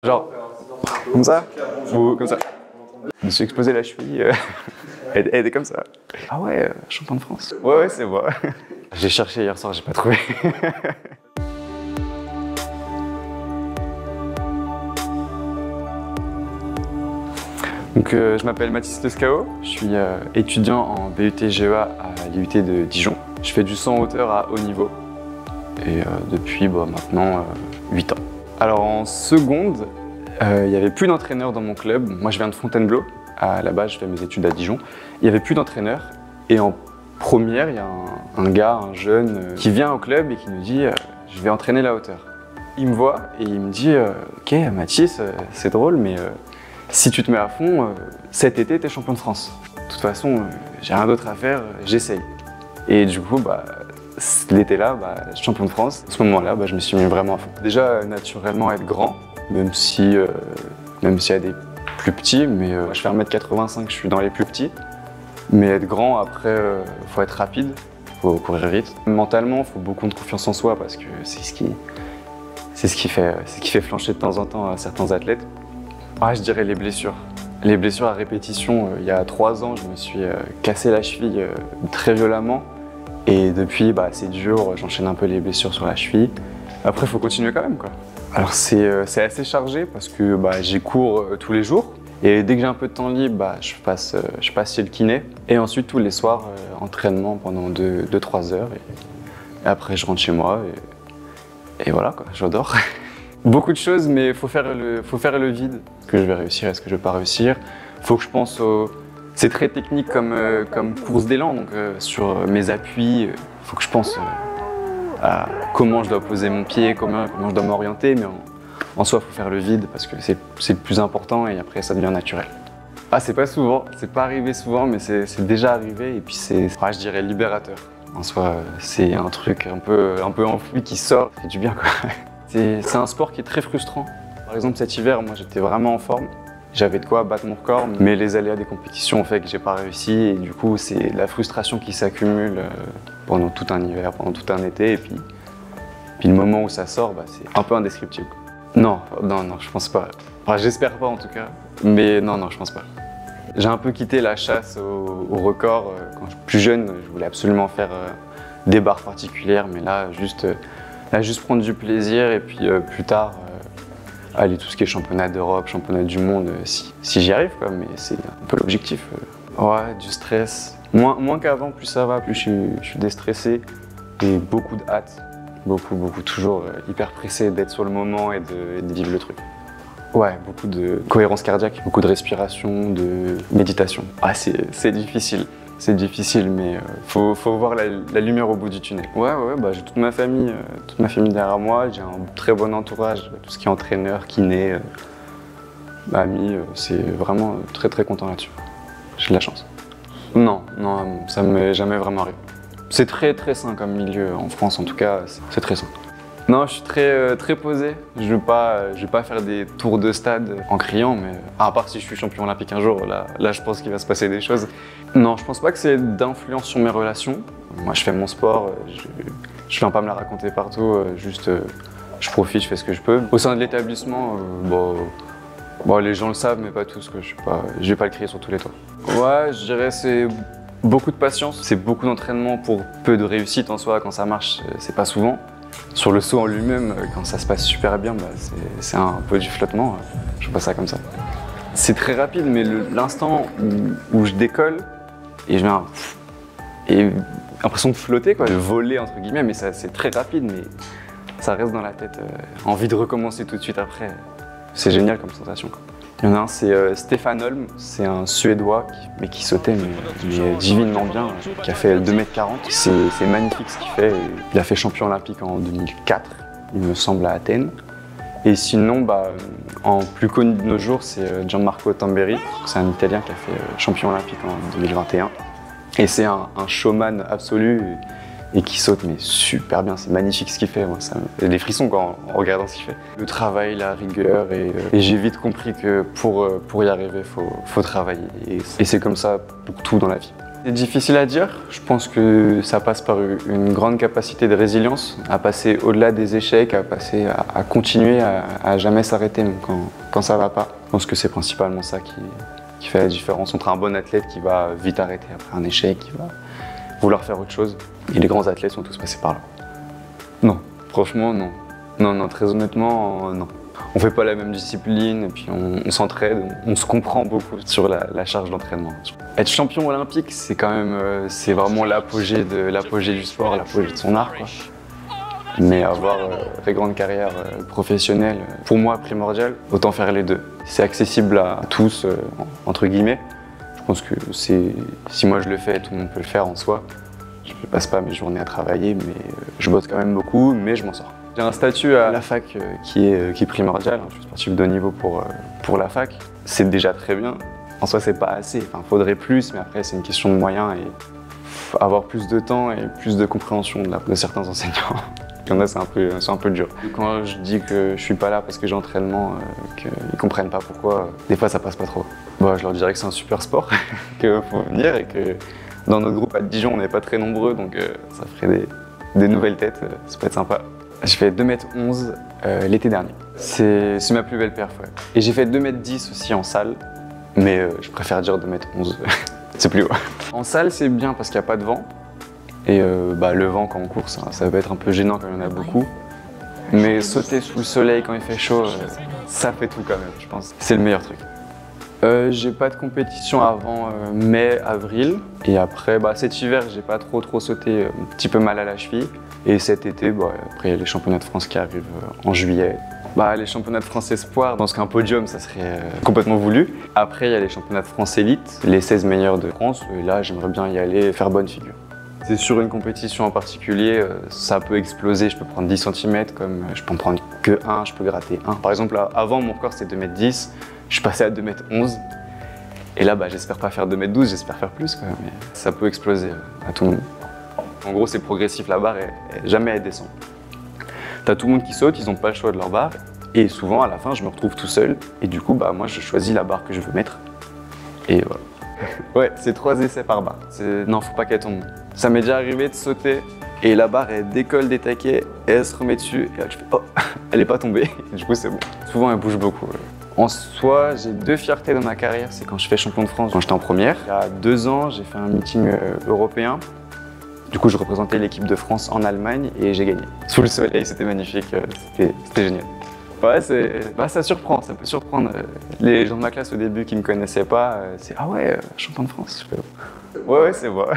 Genre, comme ça ou comme ça. Je me suis exposé la cheville, elle était comme ça. Ah ouais, champion de France. Ouais, c'est moi. J'ai cherché hier soir, j'ai pas trouvé. Donc, je m'appelle Mathis Lescao, je suis étudiant en BUT GEA à l'IUT de Dijon. Je fais du saut en hauteur à haut niveau et depuis maintenant 8 ans. Alors en seconde, il n'y avait plus d'entraîneur dans mon club. Moi je viens de Fontainebleau, à la base je fais mes études à Dijon. Il n'y avait plus d'entraîneur et en première, il y a un gars, un jeune qui vient au club et qui nous dit je vais entraîner la hauteur. Il me voit et il me dit ok Mathis, c'est drôle mais si tu te mets à fond, cet été t'es champion de France. De toute façon, j'ai rien d'autre à faire, j'essaye. Et du coup, l'été là, champion de France. À ce moment-là, je me suis mis vraiment à fond. Déjà, naturellement, être grand, même s'il y a des plus petits, mais je fais 1m85, je suis dans les plus petits. Mais être grand, après, faut être rapide, faut courir vite. Mentalement, il faut beaucoup de confiance en soi parce que c'est ce qui fait flancher de temps en temps certains athlètes. Ah, je dirais les blessures. Les blessures à répétition, il y a 3 ans, je me suis cassé la cheville très violemment. Et depuis, c'est dur, j'enchaîne un peu les blessures sur la cheville. Après, il faut continuer quand même, quoi. Alors, c'est assez chargé parce que j'y cours tous les jours. Et dès que j'ai un peu de temps libre, je passe chez le kiné. Et ensuite, tous les soirs, entraînement pendant 2-3 heures. Et après, je rentre chez moi et voilà, quoi, j'adore. Beaucoup de choses, mais il faut faire le vide. Est-ce que je vais réussir, est-ce que je vais pas réussir? Il faut que je pense au... C'est très technique comme course d'élan, donc sur mes appuis, il faut que je pense à comment je dois poser mon pied, comment je dois m'orienter, mais en soi, il faut faire le vide parce que c'est le plus important et après, ça devient naturel. Ah, c'est pas souvent, c'est pas arrivé souvent, mais c'est déjà arrivé et puis je dirais libérateur. En soi, c'est un truc un peu enfoui qui sort, ça fait du bien, quoi. C'est un sport qui est très frustrant. Par exemple, cet hiver, moi, j'étais vraiment en forme. J'avais de quoi battre mon record, mais les aléas des compétitions ont fait que j'ai pas réussi et du coup c'est la frustration qui s'accumule pendant tout un hiver, pendant tout un été et puis le moment où ça sort, c'est un peu indescriptible. Non, je pense pas. Enfin, j'espère pas en tout cas, mais non, je pense pas. J'ai un peu quitté la chasse au record. Quand je suis plus jeune, je voulais absolument faire des barres particulières, mais là, juste prendre du plaisir et puis plus tard, aller tout ce qui est championnat d'Europe, championnat du monde, si j'y arrive, quoi, mais c'est un peu l'objectif. Ouais, du stress. Moins qu'avant, plus ça va, plus je suis déstressé et beaucoup de hâte. Beaucoup, toujours hyper pressé d'être sur le moment et de vivre le truc. Ouais, beaucoup de cohérence cardiaque, beaucoup de respiration, de méditation. Ah, c'est difficile. C'est difficile, mais faut voir la lumière au bout du tunnel. Ouais, j'ai toute ma famille derrière moi. J'ai un très bon entourage, tout ce qui est entraîneur, kiné, amis. C'est vraiment très content là-dessus. J'ai de la chance. Non, ça m'est jamais vraiment arrivé. C'est très sain comme milieu, en France en tout cas, c'est très sain. Non, je suis très posé. Je vais pas faire des tours de stade en criant, mais à part si je suis champion olympique un jour, là je pense qu'il va se passer des choses. Non, je pense pas que c'est d'influence sur mes relations. Moi, je fais mon sport, je viens pas me la raconter partout, je profite, je fais ce que je peux. Au sein de l'établissement, les gens le savent, mais pas tous, que je vais pas le crier sur tous les toits. Ouais, je dirais c'est beaucoup de patience, c'est beaucoup d'entraînement pour peu de réussite en soi. Quand ça marche, c'est pas souvent. Sur le saut en lui-même, quand ça se passe super bien, c'est un peu du flottement, je vois pas ça comme ça. C'est très rapide, mais l'instant où je décolle et et l'impression de flotter, quoi, de voler entre guillemets, mais c'est très rapide, mais ça reste dans la tête. Envie de recommencer tout de suite après, c'est génial comme sensation, quoi. Il y en a un, c'est Stefan Holm, c'est un Suédois qui sautait mais divinement bien, qui a fait 2,40 m. C'est magnifique ce qu'il fait. Il a fait champion olympique en 2004, il me semble, à Athènes. Et sinon, en plus connu de nos jours, c'est Gianmarco Tamberi. C'est un Italien qui a fait champion olympique en 2021. Et c'est un showman absolu et qui saute mais super bien. C'est magnifique ce qu'il fait. Moi, j'ai des frissons en regardant ce qu'il fait. Le travail, la rigueur et j'ai vite compris que pour y arriver, faut travailler. Et c'est comme ça pour tout dans la vie. C'est difficile à dire. Je pense que ça passe par une grande capacité de résilience, à passer au-delà des échecs, à continuer, à jamais s'arrêter même quand ça va pas. Je pense que c'est principalement ça qui fait la différence entre un bon athlète qui va vite arrêter après un échec, qui va vouloir faire autre chose. Et les grands athlètes sont tous passés par là. Non, franchement non. Non, très honnêtement, non. On fait pas la même discipline et puis on s'entraide, on se comprend beaucoup sur la charge d'entraînement. Être champion olympique, c'est quand même, c'est vraiment l'apogée du sport, l'apogée de son art, quoi. Mais avoir une très grande carrière professionnelle, pour moi primordial, autant faire les deux. C'est accessible à tous, entre guillemets. Je pense que si moi je le fais, tout le monde peut le faire en soi. Je ne passe pas mes journées à travailler, mais je bosse quand même beaucoup, mais je m'en sors. J'ai un statut à la fac qui est primordial. Je suis sportif de haut niveau pour la fac. C'est déjà très bien. En soi, c'est pas assez. Enfin, faudrait plus, mais après, c'est une question de moyens et avoir plus de temps et plus de compréhension de certains enseignants. Il y en a, c'est un peu dur. Quand je dis que je suis pas là parce que j'ai entraînement, qu'ils comprennent pas pourquoi, des fois, ça passe pas trop. Bon, je leur dirais que c'est un super sport, qu'il faut venir et que dans notre groupe à Dijon, on n'est pas très nombreux, donc ça ferait des nouvelles têtes. Ça peut être sympa. J'ai fait 2m11 l'été dernier. C'est ma plus belle perf, ouais. Et j'ai fait 2m10 aussi en salle, mais je préfère dire 2m11, c'est plus haut. En salle, c'est bien parce qu'il n'y a pas de vent. Et le vent quand on court, ça peut être un peu gênant quand il y en a beaucoup. Mais sauter sous le soleil quand il fait chaud, ça fait tout quand même, je pense. C'est le meilleur truc. J'ai pas de compétition avant mai, avril. Et après, cet hiver, j'ai pas trop sauté, un petit peu mal à la cheville. Et cet été, après il y a les championnats de France qui arrivent en juillet. Les championnats de France espoir, dans ce qu'un podium, ça serait complètement voulu. Après, il y a les championnats de France élite, les 16 meilleurs de France. Et là, j'aimerais bien y aller et faire bonne figure. C'est sur une compétition en particulier, ça peut exploser. Je peux prendre 10 cm, comme je peux en prendre que 1, je peux gratter 1. Par exemple, avant, mon record c'était 2m10. Je suis passé à 2m11. Et là, j'espère pas faire 2m12, j'espère faire plus, quoi. Mais ça peut exploser à tout moment. En gros, c'est progressif, la barre, jamais elle descend. T'as tout le monde qui saute, ils n'ont pas le choix de leur barre. Et souvent, à la fin, je me retrouve tout seul. Et du coup, moi, je choisis la barre que je veux mettre. Et voilà. Ouais, c'est 3 essais par barre. Non, faut pas qu'elle tombe. Ça m'est déjà arrivé de sauter et la barre, elle décolle des taquets et elle se remet dessus. Et là, je fais, oh, elle est pas tombée. Et du coup, c'est bon. Souvent, elle bouge beaucoup. En soi, j'ai 2 fiertés dans ma carrière. C'est quand je fais champion de France, quand j'étais en première. Il y a 2 ans, j'ai fait un meeting européen. Du coup, je représentais l'équipe de France en Allemagne et j'ai gagné. Sous le soleil, c'était magnifique, c'était génial. Ouais, ça surprend, ça peut surprendre. Les gens de ma classe au début qui me connaissaient pas, c'est « Ah ouais, champion de France ». Ouais, c'est moi.